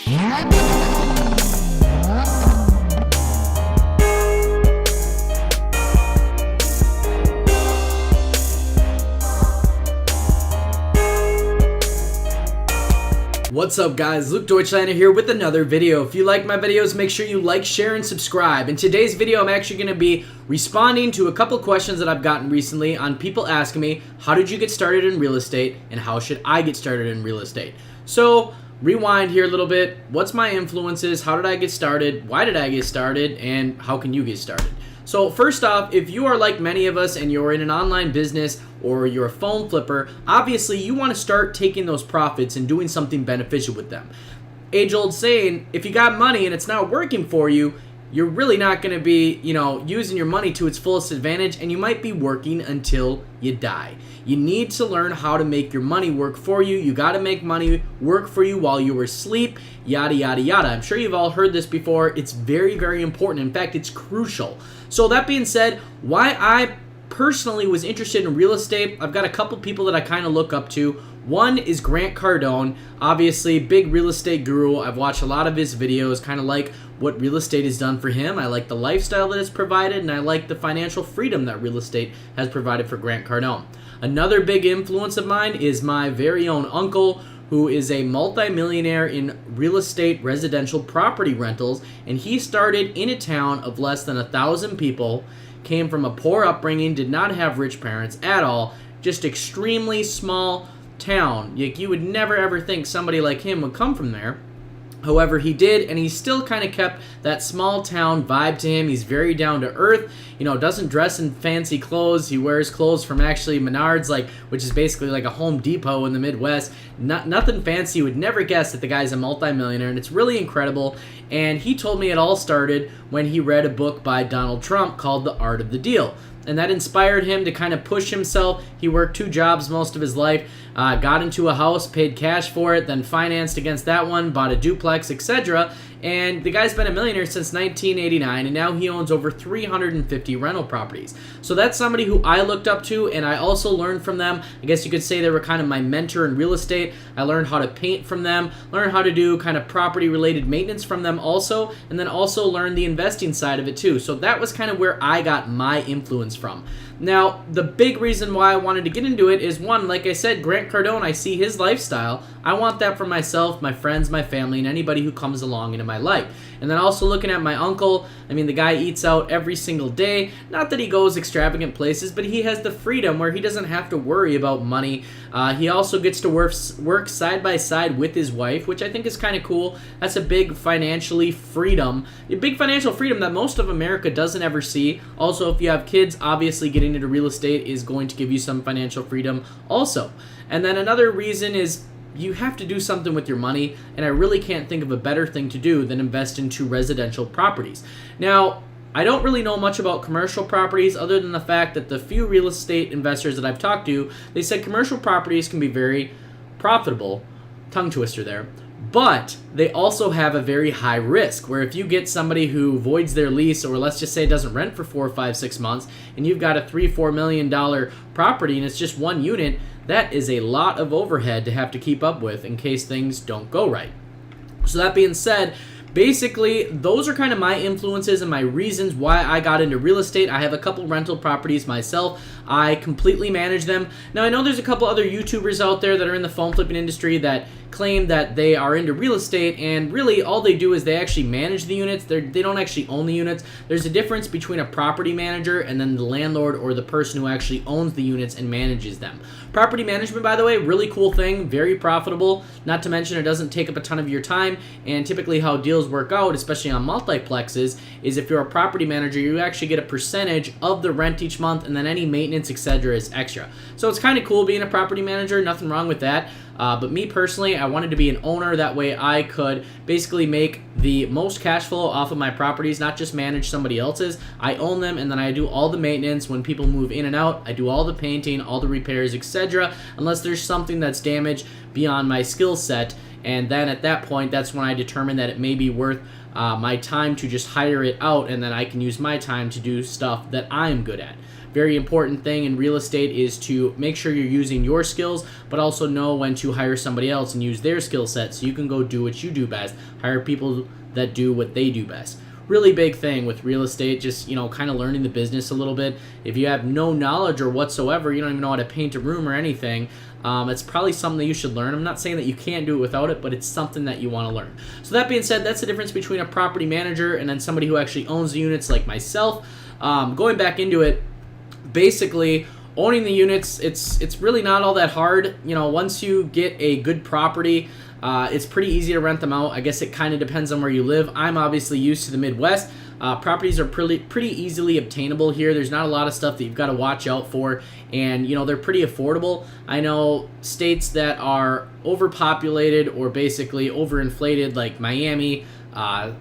What's up guys, Luke Deutschlander here with another video. If you like my videos, make sure you like, share, and subscribe. In today's video, I'm actually going to be responding to a couple questions that I've gotten recently on people asking me, how did you get started in real estate and how should I get started in real estate? So, rewind here a little bit. What's my influences? How did I get started? Why did I get started? And how can you get started? So first off, if you are like many of us and you're in an online business or you're a phone flipper, obviously you want to start taking those profits and doing something beneficial with them. Age-old saying, if you got money and it's not working for you, you're really not going to be, using your money to its fullest advantage, and you might be working until you die. You need to learn how to make your money work for you. You got to make money work for you while you were asleep, yada, yada, yada. I'm sure you've all heard this before. It's very, very important. In fact, it's crucial. So that being said, why I personally was interested in real estate, I've got a couple people that I kind of look up to. One is Grant Cardone, obviously big real estate guru. I've watched a lot of his videos, kind of like what real estate has done for him. I like the lifestyle that it's provided, and I like the financial freedom that real estate has provided for Grant Cardone. Another big influence of mine is my very own uncle, who is a multimillionaire in real estate residential property rentals, and he started in a town of less than 1,000 people, came from a poor upbringing, did not have rich parents at all, just extremely small town. You would never ever think somebody like him would come from there. However, he did, and he still kind of kept that small town vibe to him. He's very down to earth, doesn't dress in fancy clothes. He wears clothes from actually Menards, which is basically like a Home Depot in the Midwest. Nothing fancy. You would never guess that the guy's a multimillionaire, and it's really incredible. And he told me it all started when he read a book by Donald Trump called The Art of the Deal. And that inspired him to kind of push himself. He worked 2 jobs most of his life, got into a house, paid cash for it, then financed against that one, bought a duplex, etc. And the guy's been a millionaire since 1989, and now he owns over 350 rental properties. So that's somebody who I looked up to, and I also learned from them. I guess you could say they were kind of my mentor in real estate. I learned how to paint from them, learned how to do kind of property-related maintenance from them also, and then also learned the investing side of it too. So that was kind of where I got my influence from. Now, the big reason why I wanted to get into it is, one, like I said, Grant Cardone, I see his lifestyle. I want that for myself, my friends, my family, and anybody who comes along into my life. And then also looking at my uncle, the guy eats out every single day. Not that he goes extravagant places, but he has the freedom where he doesn't have to worry about money. He also gets to work side by side with his wife, which I think is kind of cool. That's a big financial freedom that most of America doesn't ever see. Also, if you have kids, obviously getting into real estate is going to give you some financial freedom also. And then another reason is you have to do something with your money, and I really can't think of a better thing to do than invest into residential properties. Now, I don't really know much about commercial properties other than the fact that the few real estate investors that I've talked to, they said commercial properties can be very profitable, tongue twister there, but they also have a very high risk, where if you get somebody who voids their lease, or let's just say doesn't rent for 4, 5, 6 months, and you've got a $3-4 million property and it's just one unit, that is a lot of overhead to have to keep up with in case things don't go right. So that being said, basically, those are kind of my influences and my reasons why I got into real estate. I have a couple rental properties myself. I completely manage them. Now, I know there's a couple other YouTubers out there that are in the phone flipping industry that claim that they are into real estate, and really all they do is they actually manage the units. They don't actually own the units. There's a difference between a property manager and then the landlord or the person who actually owns the units and manages them. Property management, by the way, really cool thing, very profitable. Not to mention it doesn't take up a ton of your time, and typically how deals work out, especially on multiplexes, is if you're a property manager, you actually get a percentage of the rent each month, and then any maintenance, etc. is extra. So it's kind of cool being a property manager, nothing wrong with that. But me personally, I wanted to be an owner. That way I could basically make the most cash flow off of my properties, not just manage somebody else's. I own them, and then I do all the maintenance. When people move in and out, I do all the painting, all the repairs, etc. Unless there's something that's damaged beyond my skill set And then at that point, that's when I determine that it may be worth my time to just hire it out, and then I can use my time to do stuff that I'm good at. Very important thing in real estate is to make sure you're using your skills, but also know when to hire somebody else and use their skill set so you can go do what you do best. Hire people that do what they do best. Really big thing with real estate, just, kind of learning the business a little bit. If you have no knowledge or whatsoever, you don't even know how to paint a room or anything, it's probably something that you should learn. I'm not saying that you can't do it without it, but it's something that you want to learn. So that being said, that's the difference between a property manager and then somebody who actually owns the units like myself. Going back into it, basically, owning the units, it's really not all that hard. Once you get a good property, it's pretty easy to rent them out. I guess it kind of depends on where you live. I'm obviously used to the Midwest. Properties are pretty easily obtainable here. There's not a lot of stuff that you've got to watch out for, and they're pretty affordable. I know states that are overpopulated or basically overinflated, like Miami,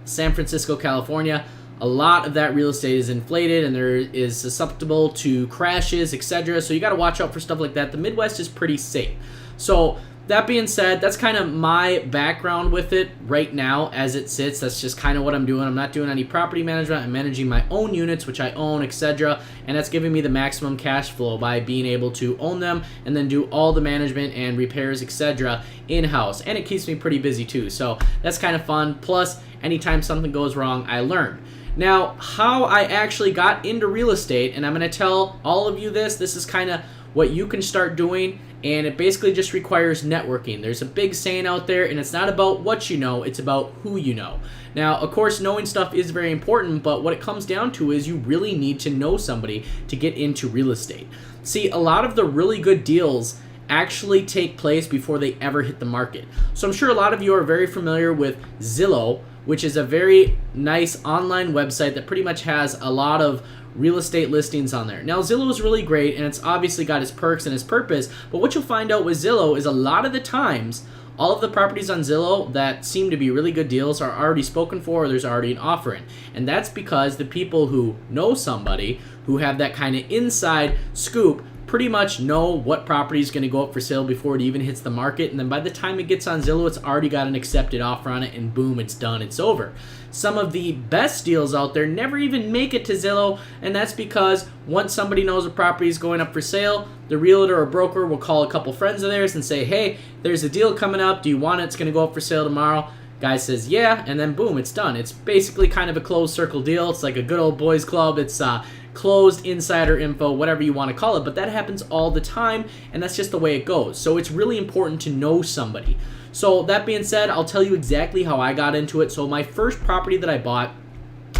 San Francisco, California. A lot of that real estate is inflated and there is susceptible to crashes, etc. So you got to watch out for stuff like that. The Midwest is pretty safe. So that being said, that's kind of my background with it right now as it sits. That's just kind of what I'm doing. I'm not doing any property management. I'm managing my own units, which I own, etc. And that's giving me the maximum cash flow by being able to own them and then do all the management and repairs, etc. in-house. And it keeps me pretty busy too. So that's kind of fun. Plus, anytime something goes wrong, I learn. Now, how I actually got into real estate, and I'm going to tell all of you this is kind of what you can start doing, and it basically just requires networking. There's a big saying out there, and it's not about what you know, it's about who you know. Now, of course, knowing stuff is very important, but what it comes down to is you really need to know somebody to get into real estate. See, a lot of the really good deals actually take place before they ever hit the market. So I'm sure a lot of you are very familiar with Zillow, which is a very nice online website that pretty much has a lot of real estate listings on there. Now, Zillow is really great, and it's obviously got its perks and its purpose, but what you'll find out with Zillow is a lot of the times, all of the properties on Zillow that seem to be really good deals are already spoken for, or there's already an offer in. And that's because the people who know somebody, who have that kind of inside scoop, pretty much know what property is going to go up for sale before it even hits the market, and then by the time it gets on Zillow, it's already got an accepted offer on it, and boom, it's done, it's over. Some of the best deals out there never even make it to Zillow, and that's because once somebody knows a property is going up for sale, the realtor or broker will call a couple friends of theirs and say, hey, there's a deal coming up, do you want it? It's going to go up for sale tomorrow. Guy says yeah, and then boom, it's done. It's basically kind of a closed circle deal. It's like a good old boys club. It's closed insider info, whatever you want to call it, but that happens all the time, and that's just the way it goes. So it's really important to know somebody. So that being said, I'll tell you exactly how I got into it. So my first property that I bought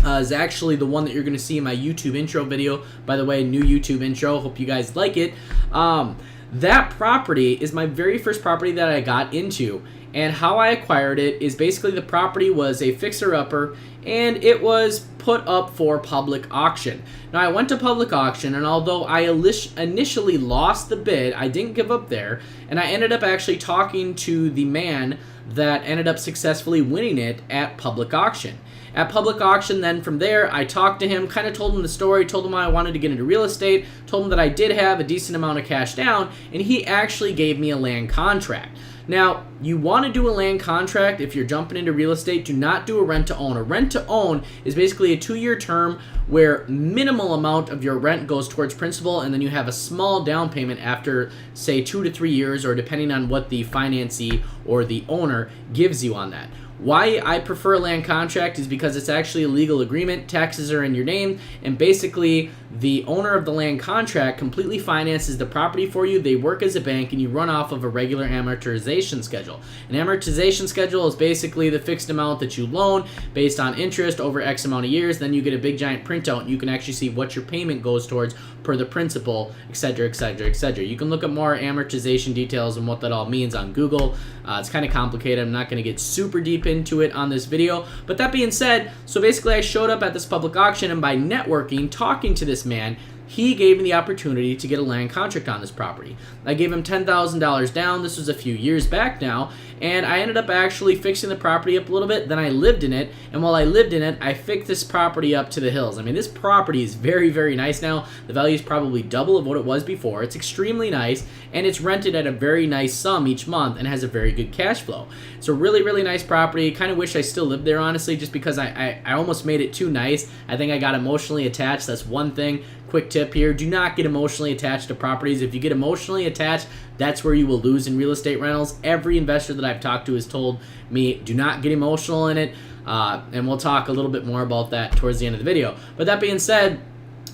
is actually the one that you're going to see in my YouTube intro video. By the way, new YouTube intro. Hope you guys like it. That property is my very first property that I got into. And how I acquired it is basically the property was a fixer-upper, and it was put up for public auction. Now, I went to public auction, and although I initially lost the bid, I didn't give up there, and I ended up actually talking to the man that ended up successfully winning it at public auction. At public auction, then from there, I talked to him, kind of told him the story, told him I wanted to get into real estate, told him that I did have a decent amount of cash down, and he actually gave me a land contract. Now, you want to do a land contract if you're jumping into real estate. Do not do a rent-to-own. A rent-to-own is basically a 2-year term where minimal amount of your rent goes towards principal, and then you have a small down payment after, say, 2 to 3 years, or depending on what the financee or the owner gives you on that. Why I prefer a land contract is because it's actually a legal agreement, taxes are in your name, and basically the owner of the land contract completely finances the property for you. They work as a bank, and you run off of a regular amortization schedule. An amortization schedule is basically the fixed amount that you loan based on interest over X amount of years. Then you get a big giant printout, and you can actually see what your payment goes towards per the principal, etc., etc., etc. You can look at more amortization details and what that all means on Google. It's kind of complicated. I'm not going to get super deep into it on this video. But that being said, so basically I showed up at this public auction, and by networking, talking to this man, he gave me the opportunity to get a land contract on this property. I gave him $10,000 down. This was a few years back now, and I ended up actually fixing the property up a little bit. Then I lived in it, and while I lived in it, I fixed this property up to the hills. I mean, this property is very, very nice now. The value is probably double of what it was before. It's extremely nice, and it's rented at a very nice sum each month and has a very good cash flow. It's a really, really nice property. Kind of wish I still lived there, honestly, just because I almost made it too nice. I think I got emotionally attached. That's one thing. Quick tip here, do not get emotionally attached to properties. If you get emotionally attached, that's where you will lose in real estate rentals. Every investor that I've talked to has told me, do not get emotional in it, and we'll talk a little bit more about that towards the end of the video. But that being said,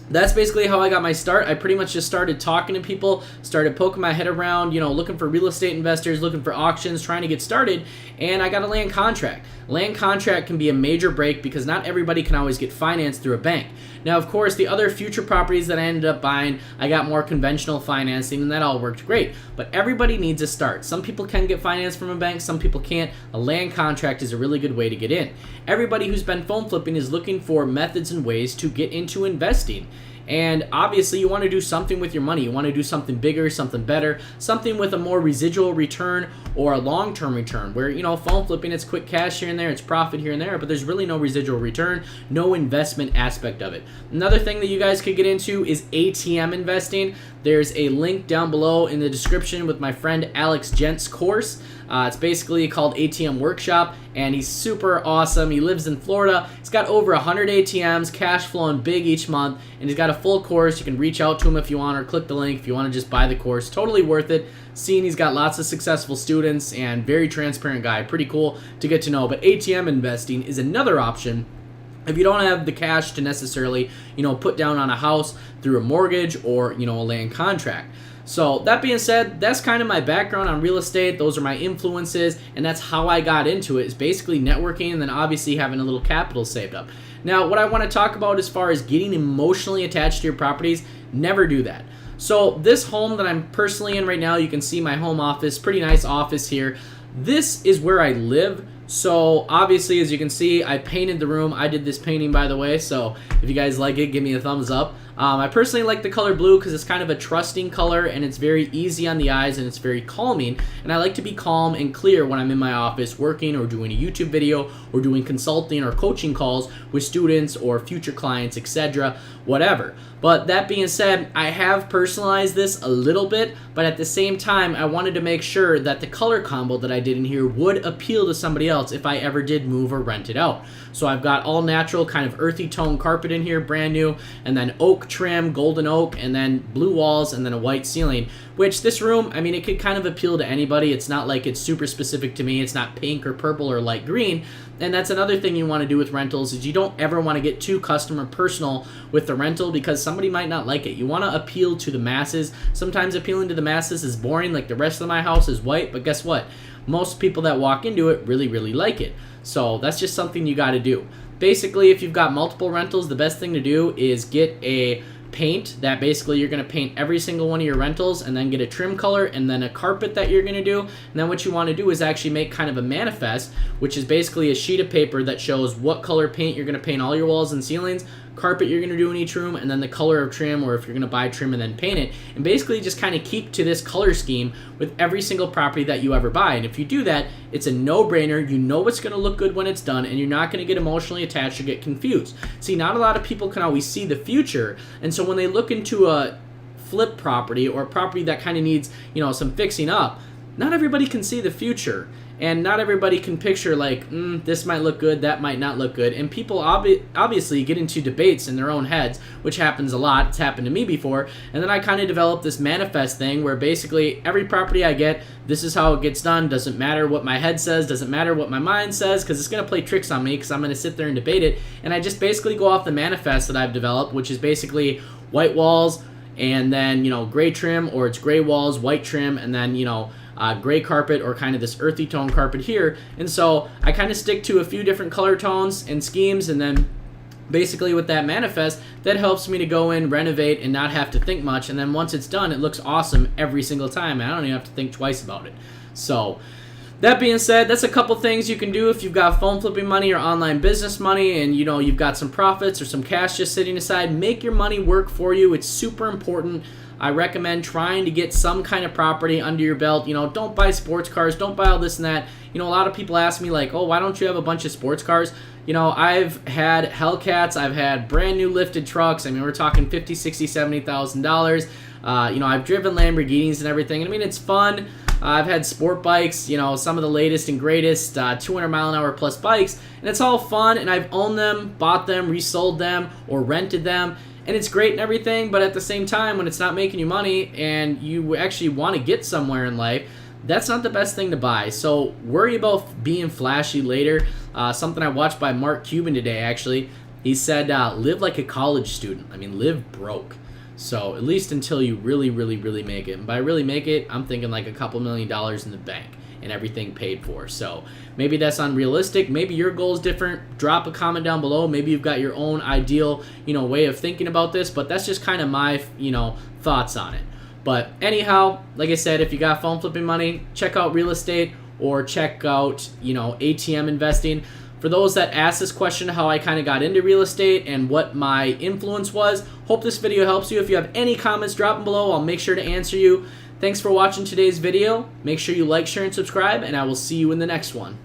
that's basically how I got my start. I pretty much just started talking to people, started poking my head around, looking for real estate investors, looking for auctions, trying to get started, and I got a land contract. Land contract can be a major break because not everybody can always get financed through a bank. Now, of course, the other future properties that I ended up buying, I got more conventional financing, and that all worked great. But everybody needs a start. Some people can get financed from a bank, some people can't. A land contract is a really good way to get in. Everybody who's been phone flipping is looking for methods and ways to get into investing. And obviously you want to do something with your money. You want to do something bigger, something better, something with a more residual return or a long-term return where, phone flipping, it's quick cash here and there, it's profit here and there, but there's really no residual return, no investment aspect of it. Another thing that you guys could get into is ATM investing. There's a link down below in the description with my friend Alex Gent's course. It's basically called ATM Workshop, and he's super awesome. He lives in Florida. He's got over 100 ATMs, cash flowing big each month, and he's got a full course. You can reach out to him if you want, or click the link if you want to just buy the course. Totally worth it. Seeing he's got lots of successful students and very transparent guy. Pretty cool to get to know. But ATM investing is another option if you don't have the cash to necessarily, put down on a house through a mortgage or, a land contract. So that being said, that's kind of my background on real estate. Those are my influences, and that's how I got into it, is basically networking and then obviously having a little capital saved up. Now, what I want to talk about as far as getting emotionally attached to your properties, never do that. So this home that I'm personally in right now, you can see my home office, pretty nice office here. This is where I live. So obviously, as you can see, I painted the room. I did this painting, by the way, so if you guys like it, give me a thumbs up. I personally like the color blue because it's kind of a trusting color and it's very easy on the eyes and it's very calming. And I like to be calm and clear when I'm in my office working or doing a YouTube video or doing consulting or coaching calls with students or future clients, etc., whatever. But that being said, I have personalized this a little bit, but at the same time, I wanted to make sure that the color combo that I did in here would appeal to somebody else if I ever did move or rent it out. So I've got all natural kind of earthy tone carpet in here, brand new, and then oak trim, golden oak, and then blue walls, and then a white ceiling, which this room, I mean, it could kind of appeal to anybody. It's not like it's super specific to me. It's not pink or purple or light green. And that's another thing you want to do with rentals is you don't ever want to get too customer personal with the rental because somebody might not like it. You want to appeal to the masses. Sometimes appealing to the masses is boring, like the rest of my house is white, but guess what? Most people that walk into it really, really like it. So that's just something you got to do. Basically, if you've got multiple rentals, the best thing to do is get a paint that basically you're going to paint every single one of your rentals, and then get a trim color and then a carpet that you're going to do. And then what you want to do is actually make kind of a manifest, which is basically a sheet of paper that shows what color paint you're going to paint all your walls and ceilings, carpet you're going to do in each room, and then the color of trim, or if you're going to buy trim and then paint it, and basically just kind of keep to this color scheme with every single property that you ever buy. And if you do that, it's a no-brainer. You know what's going to look good when it's done, and you're not going to get emotionally attached or get confused. See, not a lot of people can always see the future, and so when they look into a flip property or a property that kind of needs, some fixing up, not everybody can see the future. And not everybody can picture like, this might look good, that might not look good. And people obviously get into debates in their own heads, which happens a lot. It's happened to me before. And then I kind of developed this manifest thing where basically every property I get, this is how it gets done. Doesn't matter what my head says, doesn't matter what my mind says, because it's going to play tricks on me because I'm going to sit there and debate it. And I just basically go off the manifest that I've developed, which is basically white walls and then, gray trim, or it's gray walls, white trim, and then, gray carpet or kind of this earthy tone carpet here. And so I kind of stick to a few different color tones and schemes, and then basically with that manifest, that helps me to go in, renovate, and not have to think much. And then once it's done, it looks awesome every single time, and I don't even have to think twice about it. So that being said, that's a couple things you can do if you've got phone flipping money or online business money and you've got some profits or some cash just sitting aside. Make your money work for you. It's super important. I recommend trying to get some kind of property under your belt. Don't buy sports cars, don't buy all this and that. A lot of people ask me like, oh, why don't you have a bunch of sports cars? I've had Hellcats, I've had brand new lifted trucks. We're talking $50,000, $60,000, $70,000. I've driven Lamborghinis and everything. It's fun. I've had sport bikes, some of the latest and greatest 200 mile an hour plus bikes, and it's all fun, and I've owned them, bought them, resold them, or rented them, and it's great and everything, but at the same time, when it's not making you money and you actually want to get somewhere in life, that's not the best thing to buy. So worry about being flashy later. Something I watched by Mark Cuban today, actually. He said, live like a college student. Live broke. So at least until you really, really, really make it. And by really make it, I'm thinking like a couple $1 million in the bank and everything paid for. So maybe that's unrealistic. Maybe your goal is different. Drop a comment down below. Maybe you've got your own ideal, way of thinking about this. But that's just kind of my, thoughts on it. But anyhow, like I said, if you got phone flipping money, check out real estate or check out, ATM investing. For those that asked this question, how I kind of got into real estate and what my influence was, hope this video helps you. If you have any comments, drop them below. I'll make sure to answer you. Thanks for watching today's video. Make sure you like, share, and subscribe, and I will see you in the next one.